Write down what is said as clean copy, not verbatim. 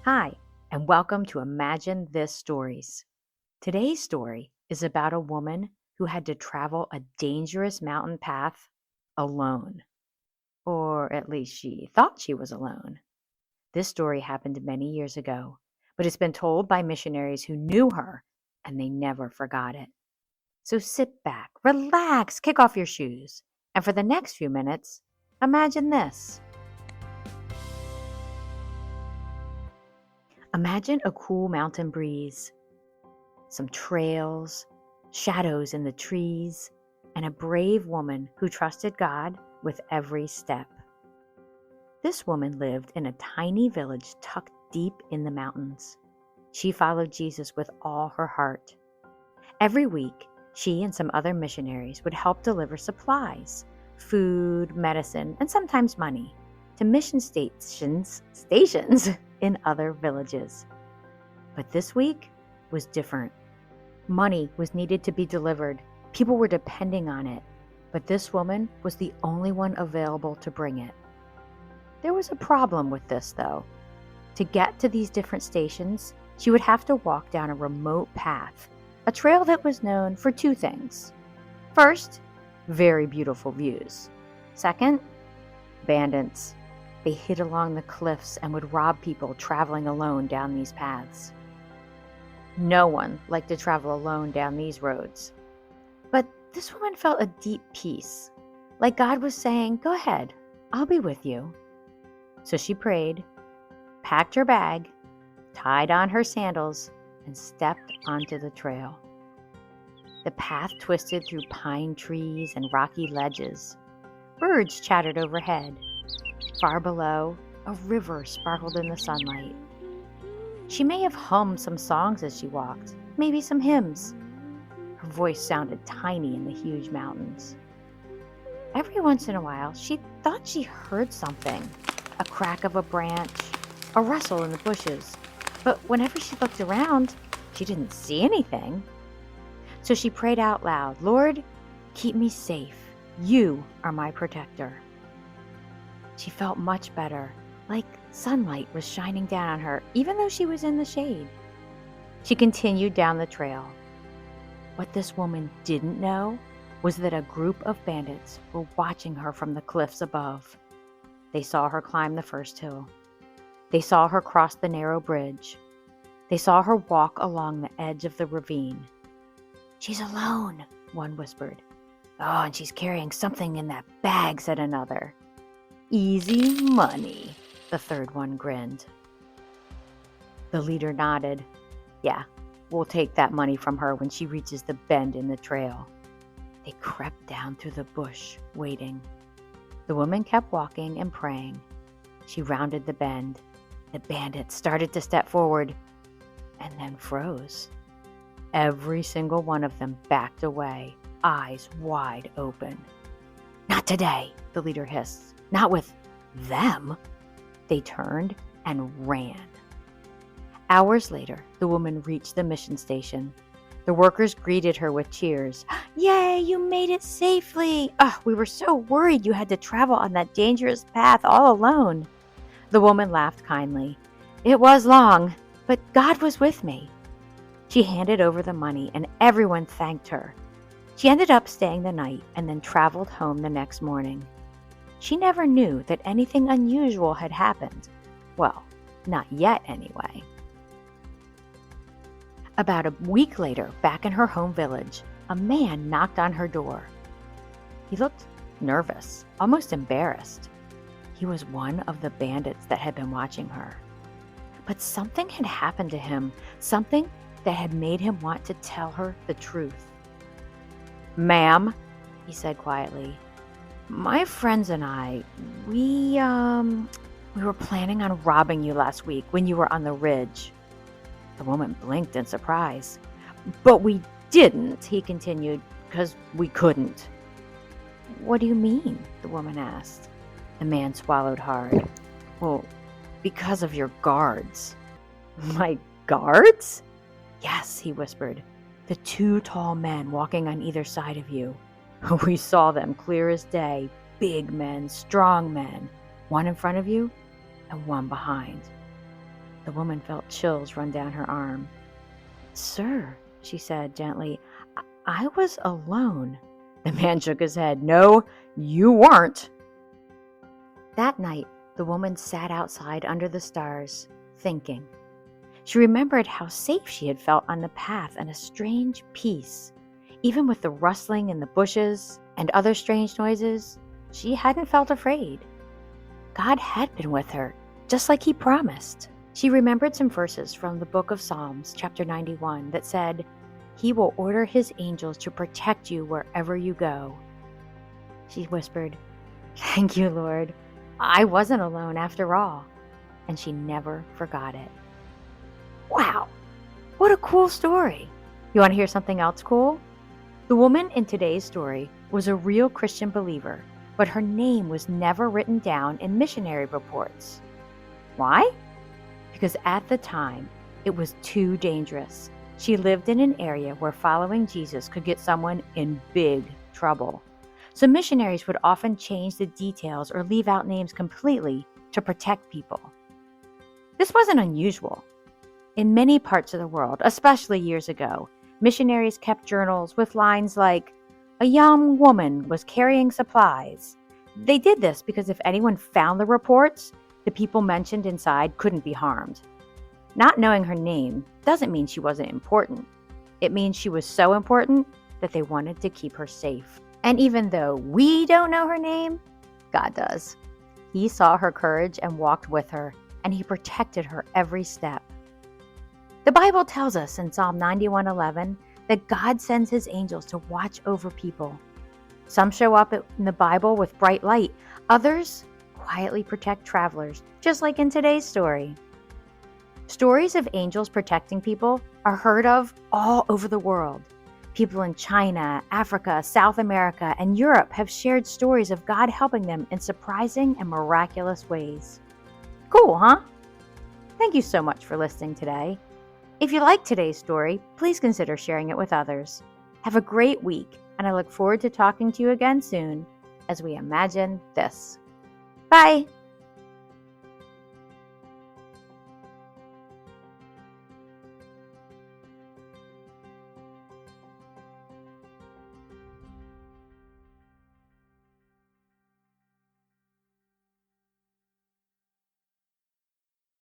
Hi, and welcome to Imagine This Stories. Today's story is about a woman who had to travel a dangerous mountain path alone, or at least she thought she was alone. This story happened many years ago, but it's been told by missionaries who knew her, and they never forgot it. So sit back, relax, kick off your shoes, and for the next few minutes, imagine this. Imagine a cool mountain breeze, some trails, shadows in the trees, and a brave woman who trusted God with every step. This woman lived in a tiny village tucked deep in the mountains. She followed Jesus with all her heart. Every week, she and some other missionaries would help deliver supplies, food, medicine, and sometimes money to mission stations in other villages. But this week was different. Money was needed to be delivered. People were depending on it, but this woman was the only one available to bring it. There was a problem with this, though. To get to these different stations, she would have to walk down a remote path, a trail that was known for two things. First, very beautiful views. Second, bandits. They hid along the cliffs and would rob people traveling alone down these paths. No one liked to travel alone down these roads. But this woman felt a deep peace, like God was saying, "Go ahead, I'll be with you." So she prayed, packed her bag, tied on her sandals, and stepped onto the trail. The path twisted through pine trees and rocky ledges. Birds chattered overhead. Far below, a river sparkled in the sunlight. She may have hummed some songs as she walked, maybe some hymns. Her voice sounded tiny in the huge mountains. Every once in a while, she thought she heard something, a crack of a branch, a rustle in the bushes. But whenever she looked around, she didn't see anything. So she prayed out loud, "Lord, keep me safe. You are my protector." She felt much better, like sunlight was shining down on her, even though she was in the shade. She continued down the trail. What this woman didn't know was that a group of bandits were watching her from the cliffs above. They saw her climb the first hill. They saw her cross the narrow bridge. They saw her walk along the edge of the ravine. "She's alone," one whispered. "Oh, and she's carrying something in that bag," said another. "Easy money," the third one grinned. The leader nodded. "Yeah, we'll take that money from her when she reaches the bend in the trail." They crept down through the bush, waiting. The woman kept walking and praying. She rounded the bend. The bandits started to step forward and then froze. Every single one of them backed away, eyes wide open. "Not today," the leader hissed. "Not with them." They turned and ran. Hours later, the woman reached the mission station. The workers greeted her with cheers. "Yay, you made it safely! Oh, we were so worried you had to travel on that dangerous path all alone." The woman laughed kindly. "It was long, but God was with me." She handed over the money and everyone thanked her. She ended up staying the night and then traveled home the next morning. She never knew that anything unusual had happened. Well, not yet anyway. About a week later, back in her home village, a man knocked on her door. He looked nervous, almost embarrassed. He was one of the bandits that had been watching her. But something had happened to him, something that had made him want to tell her the truth. "Ma'am," he said quietly, "my friends and I, we were planning on robbing you last week when you were on the ridge." The woman blinked in surprise. "But we didn't," he continued, "because we couldn't." "What do you mean?" the woman asked. The man swallowed hard. "Well, because of your guards." "My guards?" "Yes," he whispered. "The two tall men walking on either side of you. We saw them clear as day. Big men, strong men. One in front of you and one behind." The woman felt chills run down her arm. "Sir," she said gently, I was alone." The man shook his head. "No, you weren't." That night, the woman sat outside under the stars, thinking. She remembered how safe she had felt on the path and a strange peace. Even with the rustling in the bushes and other strange noises, she hadn't felt afraid. God had been with her, just like He promised. She remembered some verses from the book of Psalms, chapter 91, that said, "He will order His angels to protect you wherever you go." She whispered, "Thank you, Lord. I wasn't alone after all." And she never forgot it. Wow, what a cool story. You want to hear something else cool? The woman in today's story was a real Christian believer, but her name was never written down in missionary reports. Why? Because at the time, it was too dangerous. She lived in an area where following Jesus could get someone in big trouble. So missionaries would often change the details or leave out names completely to protect people. This wasn't unusual. In many parts of the world, especially years ago, missionaries kept journals with lines like, "A young woman was carrying supplies." They did this because if anyone found the reports, the people mentioned inside couldn't be harmed. Not knowing her name doesn't mean she wasn't important. It means she was so important that they wanted to keep her safe. And even though we don't know her name, God does. He saw her courage and walked with her, and He protected her every step. The Bible tells us in Psalm 91:11 that God sends His angels to watch over people. Some show up in the Bible with bright light. Others quietly protect travelers, just like in today's story. Stories of angels protecting people are heard of all over the world. People in China, Africa, South America, and Europe have shared stories of God helping them in surprising and miraculous ways. Cool, huh? Thank you so much for listening today. If you liked today's story, please consider sharing it with others. Have a great week, and I look forward to talking to you again soon as we imagine this. Bye!